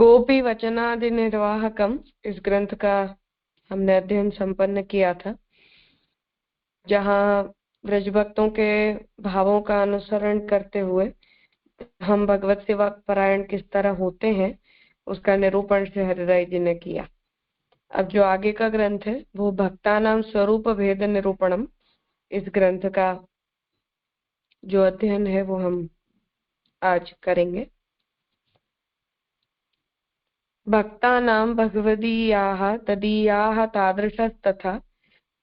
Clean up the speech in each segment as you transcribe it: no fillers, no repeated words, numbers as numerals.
गोपी वचनादि निर्वाहकम, इस ग्रंथ का हमने अध्ययन संपन्न किया था, जहाँ ब्रज भक्तों के भावों का अनुसरण करते हुए हम भगवत सेवा परायण किस तरह होते हैं उसका निरूपण श्री हरिराय जी ने किया। अब जो आगे का ग्रंथ है वो भक्तानाम स्वरूप भेद निरूपणम, इस ग्रंथ का जो अध्ययन है वो हम आज करेंगे। भक्तानां भगवदीयाः तदीयाः तादृशस्तथा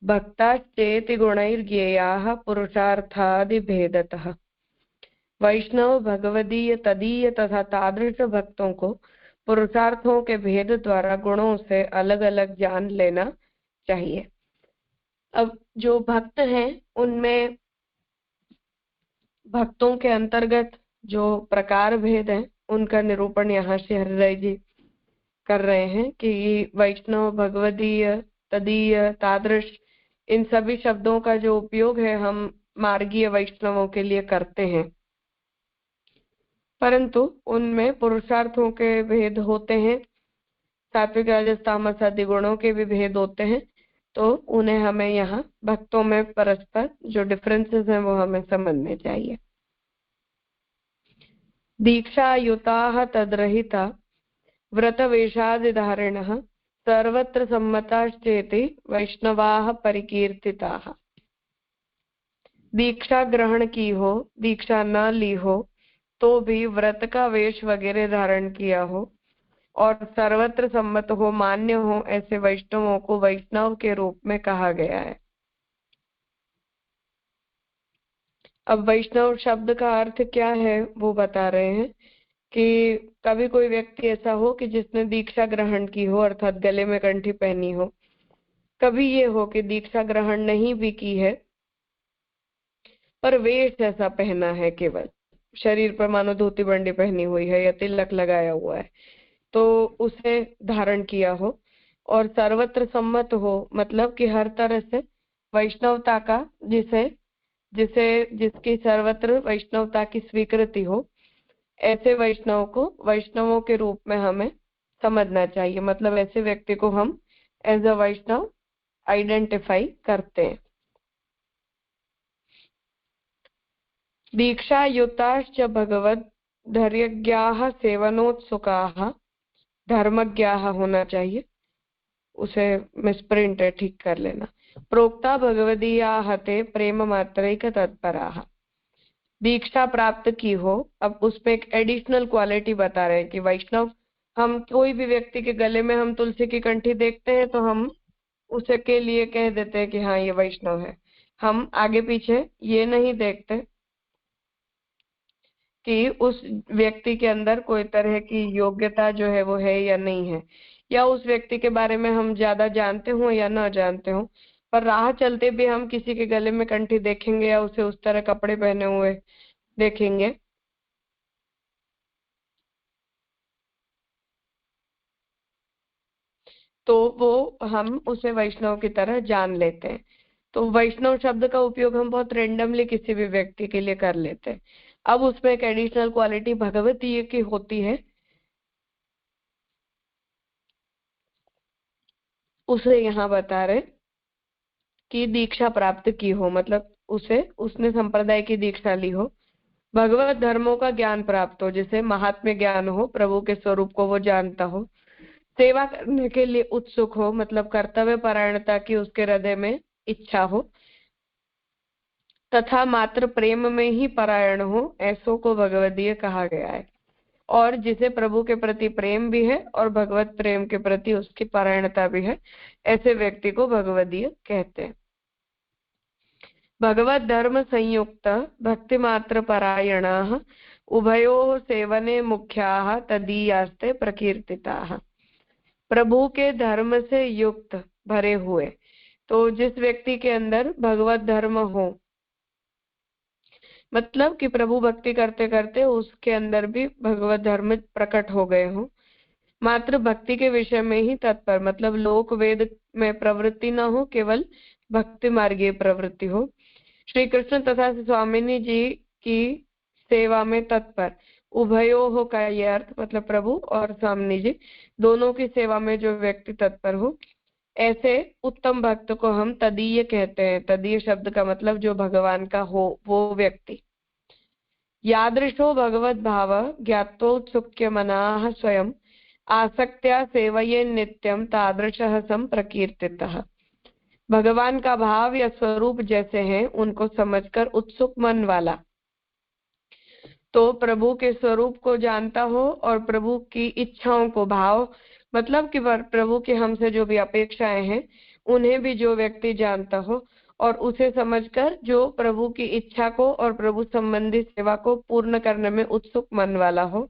भक्ताश्चेति गुणैर्ज्ञेयाः पुरुषार्थादिभेदतः। वैष्णव भगवदीय तदीय तथा तादृश भक्तों को पुरुषार्थों के भेद द्वारा गुणों से अलग अलग जान लेना चाहिए। अब जो भक्त हैं उनमें भक्तों के अंतर्गत जो प्रकार भेद हैं उनका निरूपण यहाँ से हरिराय जी कर रहे हैं कि वैष्णव भगवदीय तदीय तादृश, इन सभी शब्दों का जो उपयोग है हम मार्गीय वैष्णवों के लिए करते हैं, परंतु उनमें पुरुषार्थों के भेद होते हैं, सात्विक राजस तामस आदि गुणों के भी भेद होते हैं। तो उन्हें हमें यहाँ भक्तों में परस्पर जो डिफरेंसेस हैं वो हमें समझने चाहिए। दीक्षा युताः तद्रहिता व्रतवेषादिधारिणः सर्वत्र सम्मताश्चेति वैष्णवाः परिकीर्तिताः। दीक्षा ग्रहण की हो, दीक्षा न ली हो तो भी व्रत का वेश वगैरह धारण किया हो और सर्वत्र सम्मत हो, मान्य हो, ऐसे वैष्णवों को वैष्णव के रूप में कहा गया है। अब वैष्णव शब्द का अर्थ क्या है वो बता रहे हैं कि कभी कोई व्यक्ति ऐसा हो कि जिसने दीक्षा ग्रहण की हो अर्थात गले में कंठी पहनी हो, कभी ये हो कि दीक्षा ग्रहण नहीं भी की है पर वेश ऐसा पहना है, केवल शरीर पर मानो धोती बंडी पहनी हुई है या तिलक लगाया हुआ है, तो उसे धारण किया हो और सर्वत्र सम्मत हो, मतलब कि हर तरह से वैष्णवता का जिसकी सर्वत्र वैष्णवता की स्वीकृति हो, ऐसे वैष्णव को वैष्णवों के रूप में हमें समझना चाहिए। मतलब ऐसे व्यक्ति को हम एज अ वैष्णव आइडेंटिफाई करते हैं। दीक्षा युताश्च भगवद धैर्यज्ञाः सेवनोत्सुकाः, धर्मज्ञाः होना चाहिए, उसे मिसप्रिंट है, ठीक कर लेना। प्रोक्ता भगवदीयाः ते प्रेम मात्रैक तत्पराः। दीक्षा प्राप्त की हो, अब उसमें एक एडिशनल क्वालिटी बता रहे हैं कि वैष्णव, हम कोई भी व्यक्ति के गले में हम तुलसी की कंठी देखते हैं तो हम उसे के लिए कह देते हैं कि हाँ ये वैष्णव है। हम आगे पीछे ये नहीं देखते कि उस व्यक्ति के अंदर कोई तरह की योग्यता जो है वो है या नहीं है, या उस व्यक्ति के बारे में हम ज्यादा जानते हो या न जानते हो, पर राह चलते भी हम किसी के गले में कंठी देखेंगे या उसे उस तरह कपड़े पहने हुए देखेंगे तो वो हम उसे वैष्णव की तरह जान लेते हैं। तो वैष्णव शब्द का उपयोग हम बहुत रेंडमली किसी भी व्यक्ति के लिए कर लेते हैं। अब उसमें एक एडिशनल क्वालिटी भगवतीय की होती है, उसे यहाँ बता रहे कि दीक्षा प्राप्त की हो, मतलब उसने संप्रदाय की दीक्षा ली हो, भगवत धर्मों का ज्ञान प्राप्त हो, जिसे महात्म्य ज्ञान हो, प्रभु के स्वरूप को वो जानता हो, सेवा करने के लिए उत्सुक हो, मतलब कर्तव्य परायणता की उसके हृदय में इच्छा हो, तथा मात्र प्रेम में ही परायण हो, ऐसों को भगवदीय कहा गया है। और जिसे प्रभु के प्रति प्रेम भी है और भगवत प्रेम के प्रति उसकी परायणता भी है, ऐसे व्यक्ति को भगवदीय कहते हैं। भगवत धर्म संयुक्त भक्ति मात्र परायणाः उभयोः सेवने मुख्याः तदीयास्ते प्रकीर्तिताः। प्रभु के धर्म से युक्त भरे हुए, तो जिस व्यक्ति के अंदर भगवत धर्म हो, मतलब कि प्रभु भक्ति करते करते उसके अंदर भी भगवत धर्म प्रकट हो गए हो, मात्र भक्ति के विषय में ही तत्पर, मतलब लोक वेद में प्रवृत्ति न हो, केवल भक्ति मार्गीय प्रवृत्ति हो, श्री कृष्ण तथा स्वामिनी जी की सेवा में तत्पर, उभयोः का ये अर्थ, मतलब प्रभु और स्वामी जी दोनों की सेवा में जो व्यक्ति तत्पर हो, ऐसे उत्तम भक्त को हम तदीय कहते हैं। तदीय शब्द का मतलब जो भगवान का हो, वो व्यक्ति। यादृशो भगवद भाव ज्ञातोत्सुक्य मनाः स्वयं आसक्त्या सेवये नित्यम तादृशः संप्रकीर्तितः। भगवान का भाव या स्वरूप जैसे हैं उनको समझकर उत्सुक मन वाला, तो प्रभु के स्वरूप को जानता हो और प्रभु की इच्छाओं को, भाव मतलब कि प्रभु की हमसे जो भी अपेक्षाएं हैं उन्हें भी जो व्यक्ति जानता हो और उसे समझकर जो प्रभु की इच्छा को और प्रभु संबंधी सेवा को पूर्ण करने में उत्सुक मन वाला हो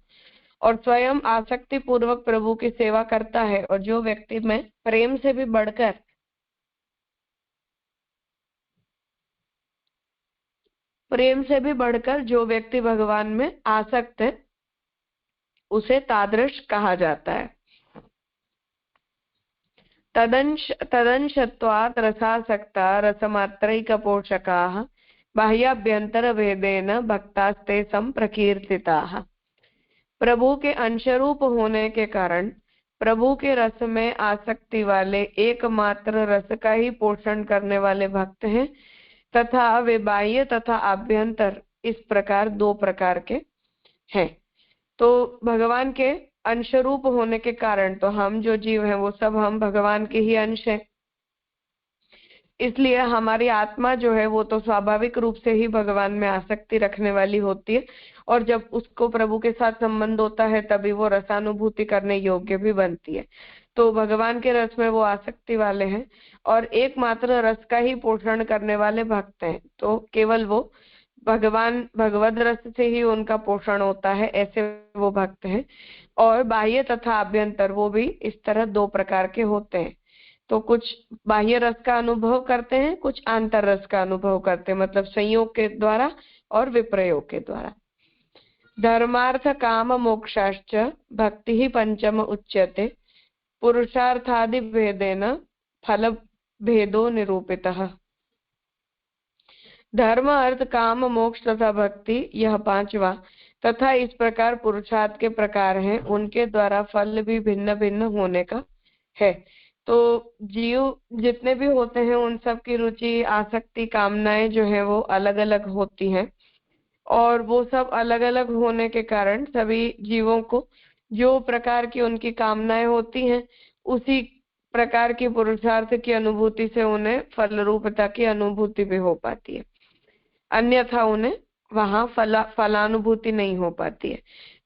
और स्वयं आसक्ति पूर्वक प्रभु की सेवा करता है, और जो व्यक्ति में प्रेम से भी बढ़कर जो व्यक्ति भगवान में आसक्त है उसे तादृश कहा जाता है। तदंशत्वात् रसासक्ता रसमात्रैकपोषकाः बाह्याभ्यंतर भेदेन भक्तास्ते संप्रकीर्तिताः। प्रभु के अंशरूप होने के कारण प्रभु के रस में आसक्ति वाले एकमात्र रस का ही पोषण करने वाले भक्त हैं, तथा वे बाह्य तथा आभ्यंतर इस प्रकार दो प्रकार के हैं। तो भगवान के अंशरूप होने के कारण, तो हम जो जीव हैं वो सब हम भगवान के ही अंश हैं, इसलिए हमारी आत्मा जो है वो तो स्वाभाविक रूप से ही भगवान में आसक्ति रखने वाली होती है, और जब उसको प्रभु के साथ संबंध होता है तभी वो रसानुभूति करने योग्य भी बनती है। तो भगवान के रस में वो आसक्ति वाले हैं और एकमात्र रस का ही पोषण करने वाले भक्त हैं, तो केवल वो भगवद रस से ही उनका पोषण होता है, ऐसे वो भक्त हैं। और बाह्य तथा आभ्यंतर वो भी इस तरह दो प्रकार के होते हैं। तो कुछ बाह्य रस का अनुभव करते हैं, कुछ आंतर रस का अनुभव करते हैं, मतलब संयोग के द्वारा और विप्रयोग के द्वारा। धर्मार्थ काम मोक्षाश्च भक्ति ही पंचम उच्यते पुरुषार्थादि भेदेन फल भेदो निरूपितः। धर्म अर्थ काम मोक्ष तथा भक्ति यह पांचवा, तथा इस प्रकार पुरुषार्थ के प्रकार हैं, उनके द्वारा फल भी भिन्न भिन्न होने का है। तो जीव जितने भी होते हैं उन सब की रुचि, आसक्ति, कामनाएं जो है वो अलग अलग होती हैं, और वो सब अलग अलग होने के कारण सभी जीवों को जो प्रकार की उनकी कामनाएं होती हैं उसी प्रकार की पुरुषार्थ की अनुभूति से उन्हें फल रूपता की अनुभूति भी हो पाती है, अन्यथा उन्हें वहां फलानुभूति नहीं हो पाती है।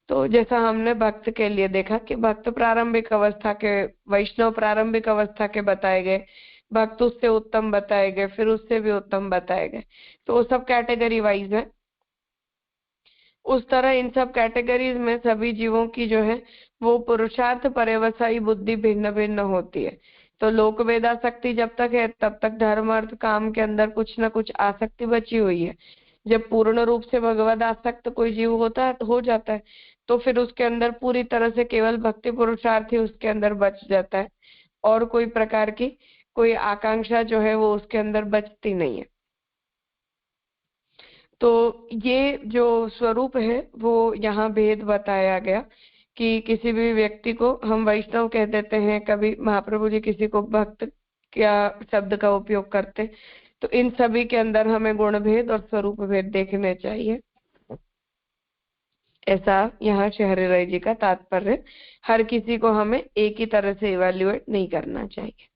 तो जैसा हमने भक्त के लिए देखा कि भक्त प्रारंभिक अवस्था के, वैष्णव प्रारंभिक अवस्था के बताए गए, भक्त उससे उत्तम बताए गए, फिर उससे भी उत्तम बताए गए, तो वो सब कैटेगरी वाइज है। उस तरह इन सब कैटेगरीज में सभी जीवों की जो है वो पुरुषार्थ पर्यवसायी बुद्धि भिन्न भिन्न होती है। तो लोक वेदासक्ति जब तक है तब तक धर्म अर्थ काम के अंदर कुछ ना कुछ आसक्ति बची हुई है। जब पूर्ण रूप से भगवद आसक्त कोई जीव होता है, हो जाता है, तो फिर उसके अंदर पूरी तरह से केवल भक्ति पुरुषार्थ ही उसके अंदर बच जाता है, और कोई प्रकार की कोई आकांक्षा जो है वो उसके अंदर बचती नहीं है। तो ये जो स्वरूप है वो यहाँ भेद बताया गया कि किसी भी व्यक्ति को हम वैष्णव कह देते हैं, कभी महाप्रभु जी किसी को भक्त क्या शब्द का उपयोग करते, तो इन सभी के अंदर हमें गुण भेद और स्वरूप भेद देखने चाहिए, ऐसा यहाँ शहरी राय जी का तात्पर्य। हर किसी को हमें एक ही तरह से इवेल्युएट नहीं करना चाहिए।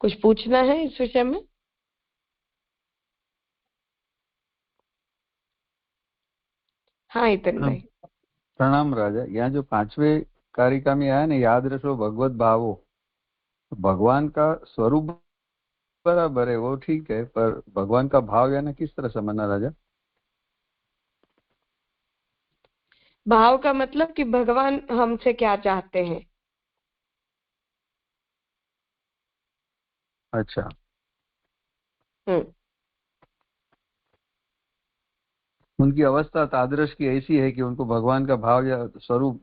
कुछ पूछना है इस विषय में? हाँ इतन भाई। प्रणाम राजा। यहाँ जो पांचवे कारिका में आया ना, याद रखो भगवत भावो, तो भगवान का स्वरूप बराबर है, वो ठीक है, पर भगवान का भाव यानी किस तरह समझना राजा? भाव का मतलब कि भगवान हमसे क्या चाहते हैं। अच्छा, उनकी अवस्था तादृश की ऐसी है कि उनको भगवान का भाव या स्वरूप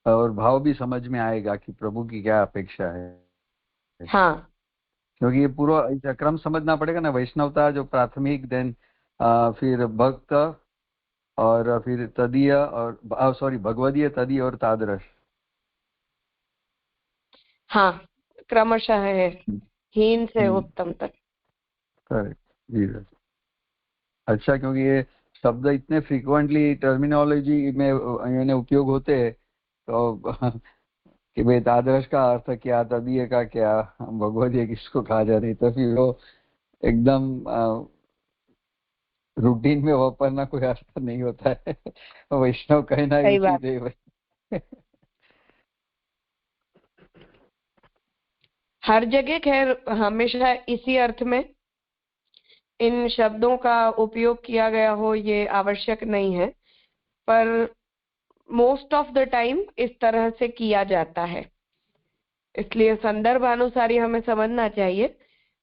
और भाव भी समझ में आएगा कि प्रभु की क्या अपेक्षा है। हाँ क्योंकि ये पूरा ऐसा क्रम समझना पड़ेगा ना, वैष्णवता जो प्राथमिक, देन फिर भक्त, और फिर तदीय, और सॉरी भगवदीय, तदीय और तादरस। हाँ, क्रमशः है, हीन से उत्तम तक। करेक्ट जी। अच्छा, क्योंकि ये शब्द इतने फ्रीक्वेंटली टर्मिनोलॉजी में यानी उपयोग होते हैं, तो कि भाई तादरस का अर्थ क्या, तदीय का क्या, भगवदीय किसको कहा जाता है, तो फिर वो एकदम रूटीन में वापरना कोई अर्थ नहीं होता है। वैष्णव कहना ही सही बात। उचित है भाई। हर जगह खैर हमेशा इसी अर्थ में इन शब्दों का उपयोग किया गया हो ये आवश्यक नहीं है, पर मोस्ट ऑफ द टाइम इस तरह से किया जाता है, इसलिए संदर्भानुसार ही हमें समझना चाहिए।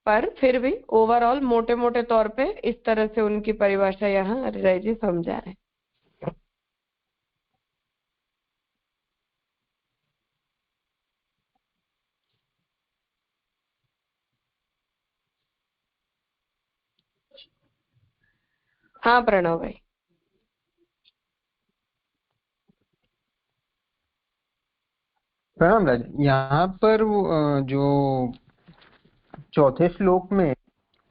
पर फिर भी ओवरऑल मोटे मोटे तौर पे इस तरह से उनकी परिभाषा यहाँ हरिराय जी समझा रहे हैं। हाँ प्रणव भाई। प्रणाम राज। यहाँ पर जो चौथे श्लोक में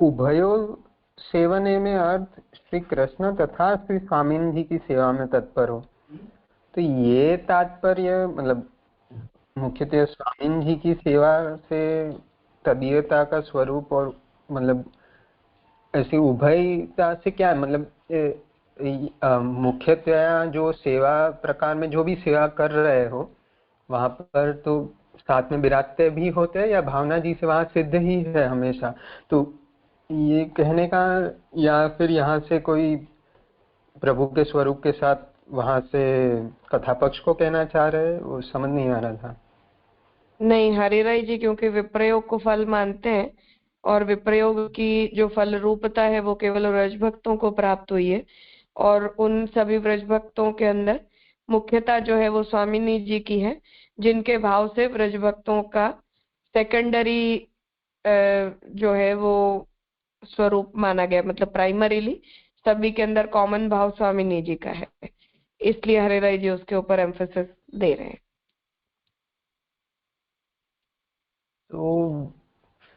उभयो सेवने में अर्थ श्री कृष्ण तथा श्री स्वामीन जी की सेवा में तत्पर हो, तो ये तात्पर्य मतलब मुख्यतः स्वामीन जी की सेवा से तदीयता का स्वरूप, और मतलब ऐसी उभयता से क्या है, मतलब मुख्यतः जो सेवा प्रकार में जो भी सेवा कर रहे हो वहां पर तो साथ में विराजते भी होते हैं, या भावना जी से वहां सिद्ध ही है हमेशा, तो ये कहने का, या फिर यहाँ से कोई प्रभु के स्वरूप के साथ वहां से कथा पक्ष को कहना चाह रहे हैं, वो समझ नहीं आ रहा था। नहीं, हरिराय जी क्योंकि विप्रयोग को फल मानते हैं और विप्रयोग की जो फल रूपता है वो केवल व्रज भक्तों को प्राप्त हुई है, और उन सभी व्रज भक्तों के अंदर मुख्यता जो है वो स्वामिनी जी की है, जिनके भाव से व्रज भक्तों का सेकेंडरी जो है वो स्वरूप माना गया, मतलब प्राइमरीली सभी के अंदर कॉमन भाव स्वामिनी जी का है, इसलिए हरिराय जी उसके ऊपर एम्फेसिस दे रहे हैं। तो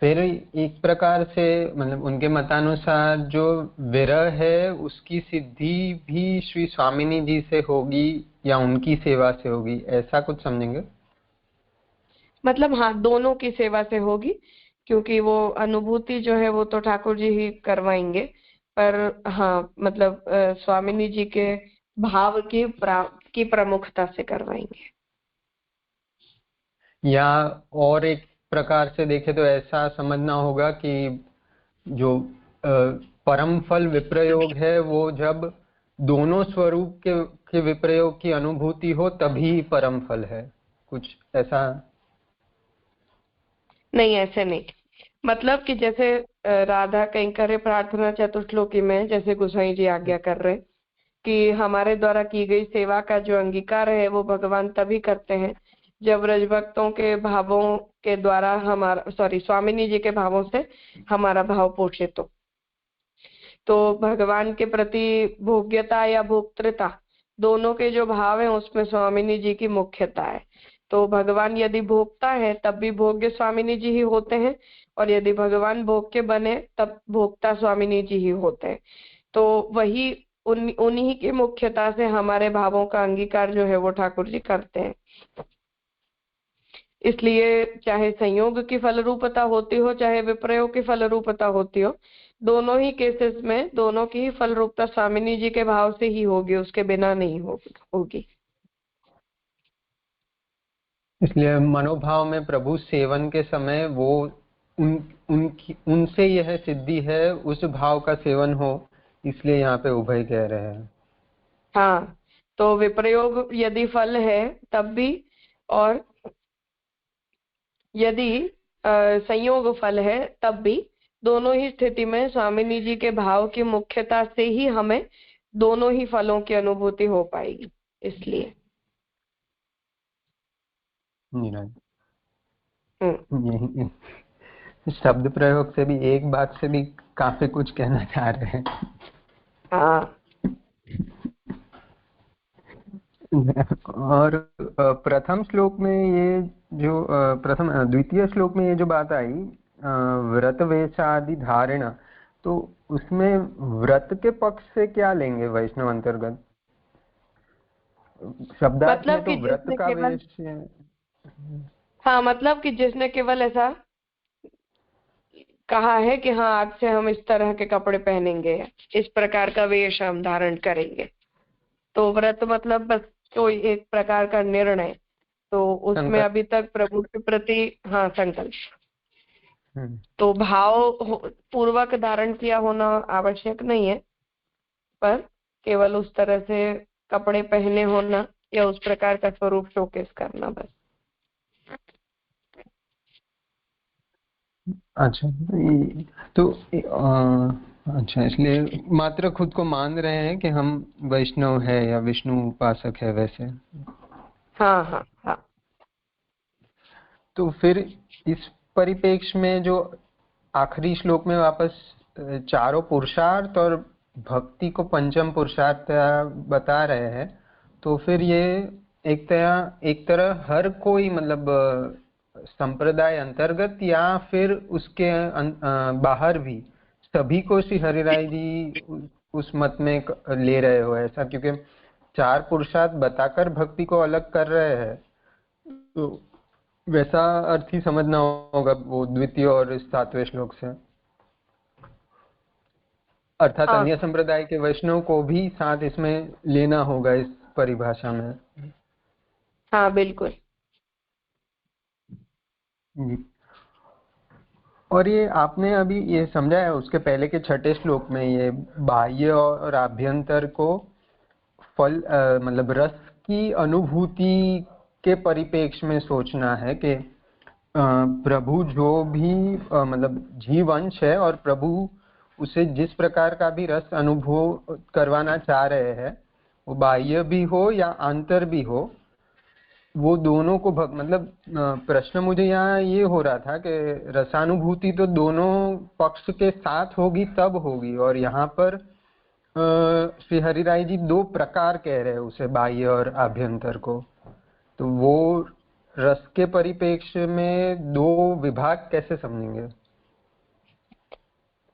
फिर एक प्रकार से मतलब उनके मतानुसार जो विरह है उसकी सिद्धि भी श्री स्वामिनी जी से होगी या उनकी सेवा से होगी, ऐसा कुछ समझेंगे? मतलब हाँ, दोनों की सेवा से होगी, क्योंकि वो अनुभूति जो है वो तो ठाकुर जी ही करवाएंगे, पर हाँ मतलब स्वामिनी जी के भाव की प्रमुखता से करवाएंगे। या और एक प्रकार से देखे तो ऐसा समझना होगा कि जो परम फल विप्रयोग है वो जब दोनों स्वरूप के विप्रयोग की अनुभूति हो तभी परम फल है, कुछ ऐसा? नहीं, ऐसे नहीं, मतलब कि जैसे राधा कैंकर्य प्रार्थना चतुश्लोकी में जैसे गोसाई जी आज्ञा कर रहे हैं कि हमारे द्वारा की गई सेवा का जो अंगीकार है वो भगवान तभी करते हैं जब व्रज भक्तों के भावों के द्वारा हमारा, सॉरी, स्वामिनी जी के भावों से हमारा भाव पोषित हो। तो भगवान के प्रति भोग्यता या भोक्तृता दोनों के जो भाव है उसमें स्वामिनी जी की मुख्यता है। तो भगवान यदि भोगता है तब भी भोग्य स्वामिनी जी ही होते हैं, और यदि भगवान भोग के बने तब भोक्ता स्वामिनी जी ही होते हैं। तो वही उन्हीं की मुख्यता से हमारे भावों का अंगीकार जो है वो ठाकुर जी करते हैं। इसलिए चाहे संयोग की फल रूपता होती हो चाहे विप्रयोग की फल रूपता होती हो, दोनों ही केसेस में दोनों की ही फल रूपता स्वामिनी जी के भाव से ही होगी, उसके बिना नहीं होगी। इसलिए मनोभाव में प्रभु सेवन के समय वो उनसे यह सिद्धि है, उस भाव का सेवन हो, इसलिए यहाँ पे उभय कह रहे हैं। हाँ, तो विप्रयोग यदि फल है तब भी, और यदि संयोग फल है तब भी, दोनों ही स्थिति में स्वामिनी जी के भाव की मुख्यता से ही हमें दोनों ही फलों की अनुभूति हो पाएगी। इसलिए नीरज, हम्म। यही शब्द प्रयोग से भी एक बात से भी काफी कुछ कहना चाह रहे हैं। हाँ और प्रथम श्लोक में ये जो द्वितीय श्लोक में ये जो बात आई व्रत वेशादि धारण, तो उसमें व्रत के पक्ष से क्या लेंगे वैष्णव अंतर्गत? शब्दार्थ में मतलब तो कि व्रत जिसने का केवल, वेश। हाँ मतलब कि जिसने केवल ऐसा कहा है कि हाँ आज से हम इस तरह के कपड़े पहनेंगे, इस प्रकार का वेश हम धारण करेंगे, तो व्रत मतलब बस कोई एक प्रकार का निर्णय, तो उसमें संकल्प। अभी तक प्रभु के प्रति हाँ संकल्प, हम्म। तो भाव पूर्वक धारण किया होना आवश्यक नहीं है, पर केवल उस तरह से कपड़े पहने होना या उस प्रकार का स्वरूप शोकेस करना बस। अच्छा, तो अच्छा, इसलिए मात्र खुद को मान रहे हैं कि हम वैष्णव है या विष्णु उपासक है वैसे। हाँ हाँ हाँ। तो फिर इस परिप्रेक्ष्य में जो आखिरी श्लोक में वापस चारों पुरुषार्थ और भक्ति को पंचम पुरुषार्थ बता रहे हैं, तो फिर ये एक तरह हर कोई मतलब संप्रदाय अंतर्गत या फिर उसके बाहर भी सभी को श्री हरिराय जी उस मत में ले रहे हो ऐसा? क्योंकि चार पुरुषार्थ बताकर भक्ति को अलग कर रहे हैं, तो वैसा अर्थ ही समझना होगा वो द्वितीय और इस 7वें श्लोक से, अर्थात हाँ अन्य संप्रदाय के वैष्णव को भी साथ इसमें लेना होगा इस परिभाषा में। हाँ बिल्कुल। जी। और ये आपने अभी ये समझाया उसके पहले के 6ठे श्लोक में, ये बाह्य और आभ्यंतर को फल मतलब रस की अनुभूति के परिप्रेक्ष्य में सोचना है कि प्रभु जो भी मतलब जीवंश है और प्रभु उसे जिस प्रकार का भी रस अनुभव करवाना चाह रहे हैं, वो बाह्य भी हो या आंतर भी हो, वो दोनों को मतलब प्रश्न मुझे यहाँ ये हो रहा था कि रसानुभूति तो दोनों पक्ष के साथ होगी तब होगी, और यहाँ पर श्री हरिराय जी दो प्रकार कह रहे हैं उसे, बाह्य और आभ्यंतर को, तो वो रस के परिप्रेक्ष्य में दो विभाग कैसे समझेंगे?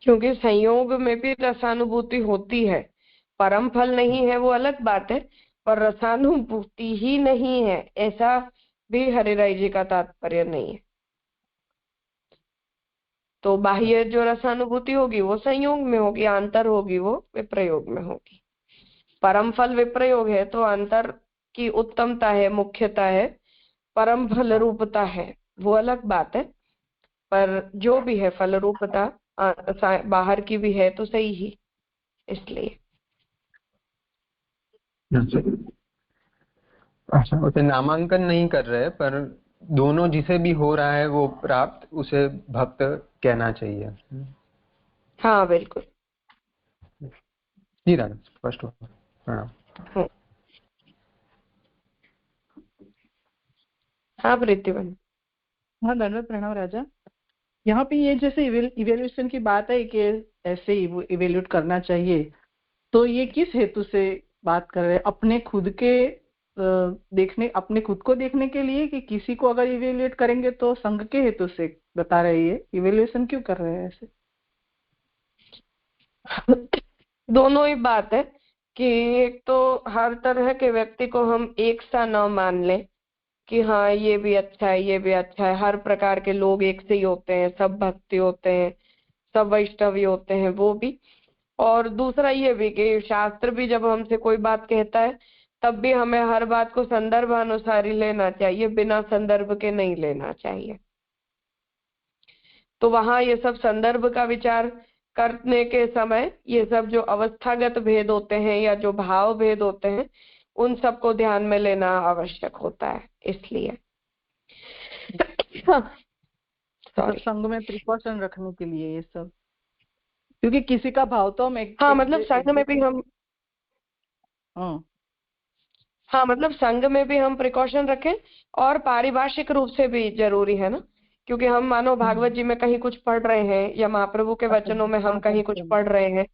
क्योंकि संयोग में भी रसानुभूति होती है, परम फल नहीं है वो अलग बात है, पर रसानुभूति ही नहीं है ऐसा भी हरिराय जी का तात्पर्य नहीं है। तो बाह्य जो रसानुभूति होगी वो संयोग में होगी, आंतर होगी वो विप्रयोग में होगी। परम फल विप्रयोग है तो अंतर की उत्तमता है, मुख्यता है, परम फल रूपता है, वो अलग बात है। पर जो भी है फल रूपता बाहर की भी है तो सही ही, इसलिए। अच्छा, उसे नामांकन नहीं कर रहे, पर दोनों जिसे भी हो रहा है वो प्राप्त उसे भक्त कहना चाहिए। हाँ बिल्कुल। जी राजा, स्पष्ट हुआ। प्रणाम। हम्म। हाँ प्रीतिवन। हाँ धन्यवाद, प्रणाम राजा। यहाँ पे ये जैसे इवेल्युएशन की बात है कि ऐसे इवेल्यूट करना चाहिए, तो ये किस हेतु से बात कर रहे हैं? अपने खुद के अपने खुद को देखने के लिए, कि किसी को अगर इवेल्युएट करेंगे तो संघ के हेतु से बता रहे हैं? ये इवेल्युएशन क्यों कर रहे हैं ऐसे? दोनों ही बात है कि एक तो हर तरह के व्यक्ति को हम एक सा न मान लें कि हाँ ये भी अच्छा है ये भी अच्छा है, हर प्रकार के लोग एक से ही होते हैं, सब भक्ति होते हैं, सब वैष्णवी होते हैं, वो भी। और दूसरा ये भी कि शास्त्र भी जब हमसे कोई बात कहता है तब भी हमें हर बात को संदर्भ अनुसार ही लेना चाहिए, बिना संदर्भ के नहीं लेना चाहिए। तो वहां ये सब संदर्भ का विचार करने के समय ये सब जो अवस्थागत भेद होते हैं या जो भाव भेद होते हैं उन सबको ध्यान में लेना आवश्यक होता है, इसलिए। तो संघ में प्रिकॉशन रखने के लिए ये सब, क्योंकि किसी का भाव तो हम हाँ मतलब संघ में भी हम हाँ हाँ, मतलब संघ में भी हम प्रिकॉशन रखें और पारिभाषिक रूप से भी जरूरी है ना, क्योंकि हम मानो भागवत जी में कहीं कुछ पढ़ रहे हैं या महाप्रभु के वचनों में हम कहीं कुछ पढ़ रहे हैं,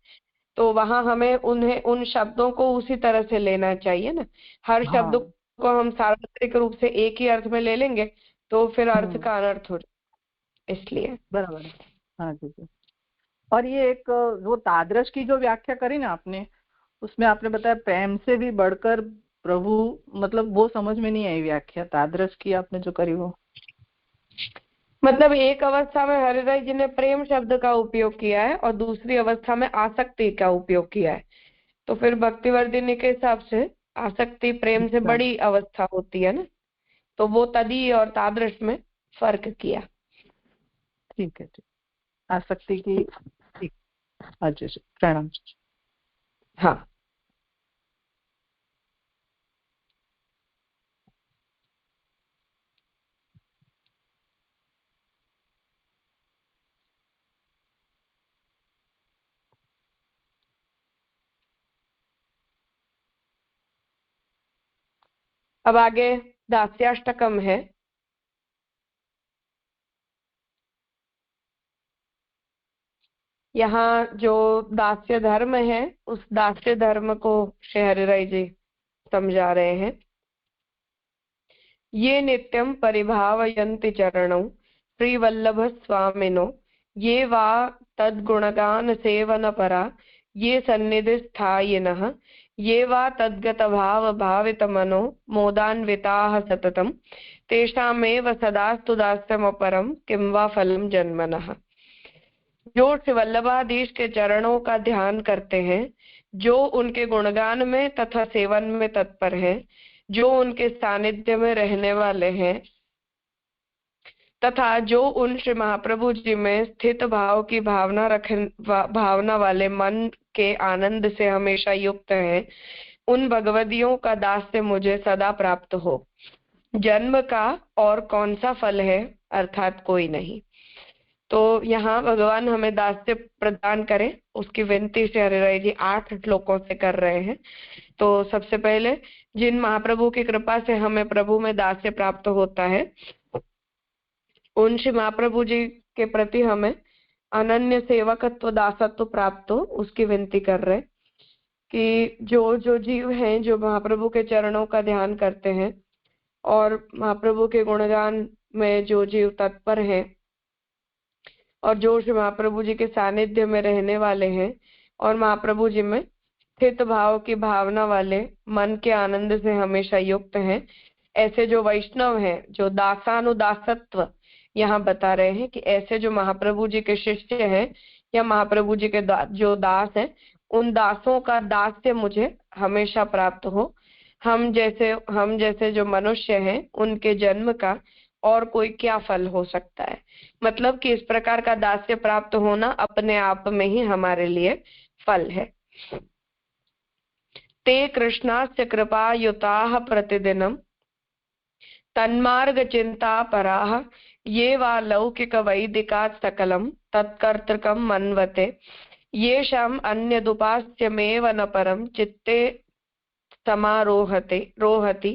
तो वहां हमें उन्हें उन शब्दों को उसी तरह से लेना चाहिए ना। हर शब्द को हम सार्वत्रिक रूप से एक ही अर्थ में ले लेंगे तो फिर अर्थ का अनर्थ हो जाए, इसलिए। बराबर है। हाँ जी जी। और ये एक वो तादृश की जो व्याख्या करी ना आपने, उसमें आपने बताया प्रेम से भी बढ़कर प्रभु, मतलब वो समझ में नहीं आई व्याख्या तादृश की आपने जो करी वो। मतलब एक अवस्था में हरिराय जी ने प्रेम शब्द का उपयोग किया है और दूसरी अवस्था में आसक्ति का उपयोग किया है, तो फिर भक्तिवर्धिनी के हिसाब से आसक्ति प्रेम से बड़ी अवस्था होती है ना, तो वो तदी और तादृश में फर्क किया। ठीक है, ठीक। आसक्ति की, ठीक। अच्छा, प्रणाम। हाँ। अब आगे दास्याष्टकम है। यहाँ जो दास्य धर्म है उस दास्य धर्म को श्री हरिराय जी समझा रहे हैं। ये नित्यं परिभावयन्ति चरणौ श्रीवल्लभ स्वामिनो ये वा तद्गुणगान सेवन परा ये सन्निधिस्थायिनः ये वा तद्गत भाव भावित मनो मोदान्विताः सततम् तेषामेव सदास्तु दास्यमपरं किं वा फलं जन्मनः। जो श्री वल्लभाधीश के चरणों का ध्यान करते हैं, जो उनके गुणगान में तथा सेवन में तत्पर हैं, जो उनके सानिध्य में रहने वाले हैं तथा जो उन श्री महाप्रभु जी में स्थित भाव की भावना वाले मन के आनंद से हमेशा युक्त हैं, उन भगवदियों का दास्य मुझे सदा प्राप्त हो। जन्म का और कौन सा फल है, अर्थात कोई नहीं। तो यहाँ भगवान हमें दास्य प्रदान करें, उसकी विनती श्री हरिराय जी 8 श्लोकों से कर रहे हैं। तो सबसे पहले जिन महाप्रभु की कृपा से हमें प्रभु में दास्य प्राप्त होता है, उन श्री महाप्रभु जी के प्रति हमें अनन्य सेवकत्व दासत्व प्राप्त हो, उसकी विनती कर रहे कि जो जो जीव हैं जो महाप्रभु के चरणों का ध्यान करते हैं और महाप्रभु के गुणगान में जो जीव तत्पर हैं और जो श्री महाप्रभु जी के सानिध्य में रहने वाले हैं और महाप्रभु जी में स्थित भाव की भावना वाले मन के आनंद से हमेशा युक्त हैं, ऐसे जो वैष्णव हैं, जो दासानुदासत्व यहाँ बता रहे हैं कि ऐसे जो महाप्रभु जी के शिष्य हैं या महाप्रभु जी के जो दास हैं, उन दासों का दास्य मुझे हमेशा प्राप्त हो। हम जैसे जो मनुष्य हैं, उनके जन्म का और कोई क्या फल हो सकता है। मतलब कि इस प्रकार का दास्य प्राप्त होना अपने आप में ही हमारे लिए फल है। ते कृष्णास्य कृपायुताः प्रतिदिनं तन्मार्ग चिंता पराः ये वा लौकिक वैदिकात् सकलं तत्कर्तृकं मन्वते येषाम् अन्यदुपास्यमेव न परं चित्ते रोहति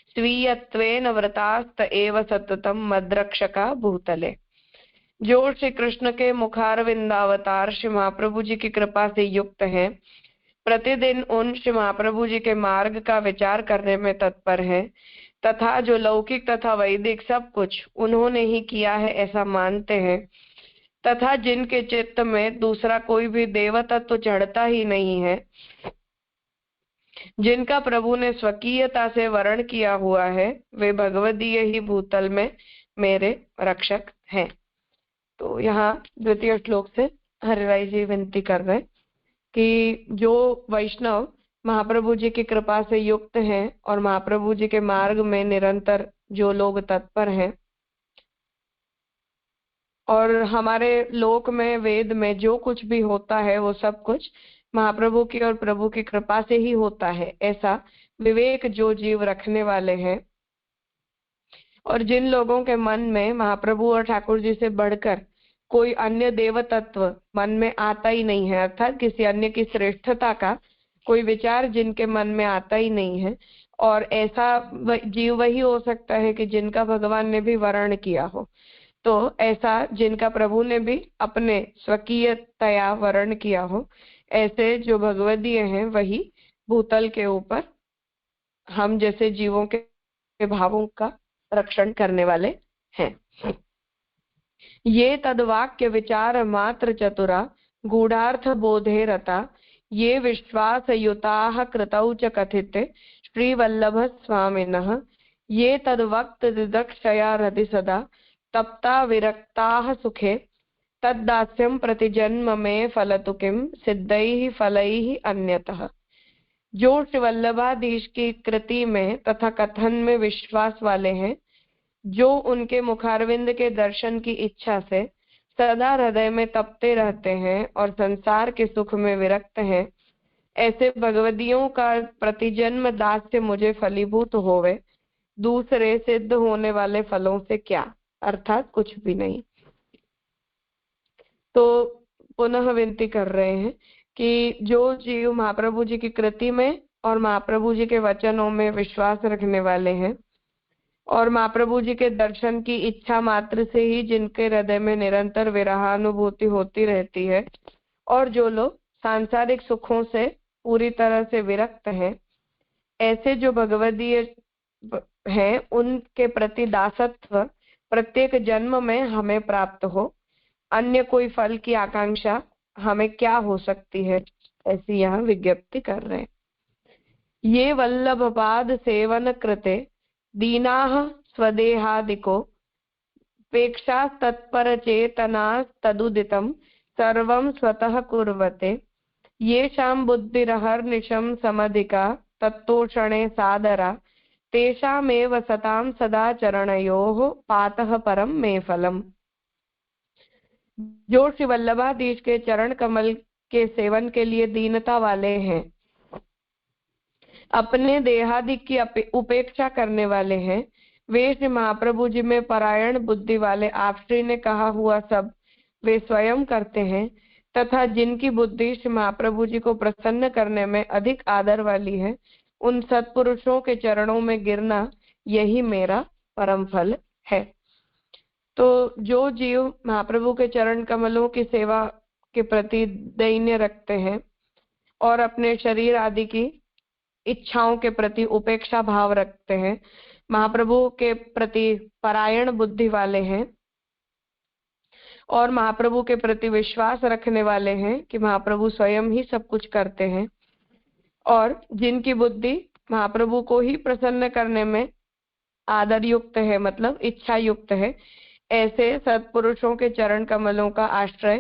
स्वीयत्वेन व्रतास्त एव सततं मद्रक्षका भूतले। जो श्री कृष्ण के मुखारविंदावतार श्री महाप्रभु जी की कृपा से युक्त हैं, प्रतिदिन उन श्री महाप्रभु जी के मार्ग का विचार करने में तत्पर है तथा जो लौकिक तथा वैदिक सब कुछ उन्होंने ही किया है ऐसा मानते हैं तथा जिनके चित्त में दूसरा कोई भी देवतत्व चढ़ता ही नहीं है, जिनका प्रभु ने स्वकीयता से वर्ण किया हुआ है, वे भगवदीय ही भूतल में मेरे रक्षक हैं। तो यहाँ द्वितीय श्लोक से हरिराय जी विनती कर रहे कि जो वैष्णव महाप्रभु जी की कृपा से युक्त हैं और महाप्रभु जी के मार्ग में निरंतर जो लोग तत्पर हैं और हमारे लोक में वेद में जो कुछ भी होता है वो सब कुछ महाप्रभु की और प्रभु की कृपा से ही होता है, ऐसा विवेक जो जीव रखने वाले हैं और जिन लोगों के मन में महाप्रभु और ठाकुर जी से बढ़कर कोई अन्य देव तत्व मन में आता ही नहीं है, अर्थात किसी अन्य की श्रेष्ठता का कोई विचार जिनके मन में आता ही नहीं है और ऐसा जीव वही हो सकता है कि जिनका भगवान ने भी वर्ण किया हो। तो ऐसा जिनका प्रभु ने भी अपने स्वकीयतया वर्ण किया हो, ऐसे जो भगवदीय हैं वही भूतल के ऊपर हम जैसे जीवों के भावों का रक्षण करने वाले हैं। ये तद्वाक्य विचार मात्र चतुरा गूढ़ार्थ बोधे रता ये विश्वास युताः कृतौ च कथिते श्रीवल्लभ स्वामिनः ये तद्वक्त दिदक्षया हृदि सदा तप्ता विरक्ताः सुखे तद्दास्यं प्रतिजन्म में फलतु किम सिद्धैः फलैः अन्यतः। जो श्री वल्लभाधीश की कृति में तथा कथन में विश्वास वाले हैं, जो उनके मुखारविंद के दर्शन की इच्छा से सदा हृदय में तपते रहते हैं और संसार के सुख में विरक्त हैं, ऐसे भगवदियों का प्रतिजन्म दास्य मुझे फलीभूत होवे, दूसरे सिद्ध होने वाले फलों से क्या, अर्थात कुछ भी नहीं। तो पुनः विनती कर रहे हैं कि जो जीव महाप्रभु जी की कृति में और महाप्रभु जी के वचनों में विश्वास रखने वाले हैं और महाप्रभु जी के दर्शन की इच्छा मात्र से ही जिनके हृदय में निरंतर विरहानुभूति होती रहती है, और जो लोग सांसारिक सुखों से पूरी तरह से विरक्त हैं, ऐसे जो भगवदीय हैं उनके प्रति दासत्व प्रत्येक जन्म में हमें प्राप्त हो, अन्य कोई फल की आकांक्षा हमें क्या हो सकती है, ऐसी यहाँ विज्ञप्ति कर रहे हैं। ये वल्लभपाद सेवन कृते दीनाः स्वदेहादिको पेक्षा तत्पर चेतना तदुदितं सर्वं स्वतः कुर्वते येषां बुद्धिरहर्निशं समधिका तत्तोषणे सादरा तेषामेव सतां सदा चरणयोः पातः परम मे फलम्। जो श्री वल्लभाधीश के चरण कमल के सेवन के लिए दीनता वाले हैं, अपने देहादि की उपेक्षा करने वाले हैं, वे श्री महाप्रभु जी में परायण बुद्धि वाले आप श्री ने कहा हुआ सब वे स्वयं करते हैं, तथा जिनकी बुद्धि श्री महाप्रभु जी को प्रसन्न करने में अधिक आदर वाली है, उन सत्पुरुषों के चरणों में गिरना यही मेरा परम फल है। तो जो जीव महाप्रभु के चरण कमलों की सेवा के प्रति दैन्य रखते हैं और अपने शरीर आदि की इच्छाओं के प्रति उपेक्षा भाव रखते हैं, महाप्रभु के प्रति परायण बुद्धि वाले हैं और महाप्रभु के प्रति विश्वास रखने वाले हैं कि महाप्रभु स्वयं ही सब कुछ करते हैं, और जिनकी बुद्धि महाप्रभु को ही प्रसन्न करने में आदर युक्त है, मतलब इच्छा युक्त है, ऐसे सत्पुरुषों के चरण कमलों का आश्रय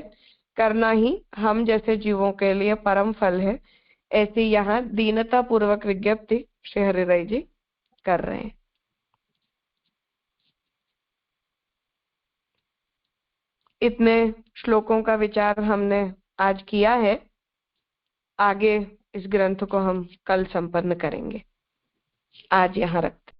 करना ही हम जैसे जीवों के लिए परम फल है। ऐसी यहाँ दीनता पूर्वक विज्ञप्ति श्री हरिराय जी कर रहे हैं। इतने श्लोकों का विचार हमने आज किया है, आगे इस ग्रंथ को हम कल संपन्न करेंगे। आज यहाँ रखते।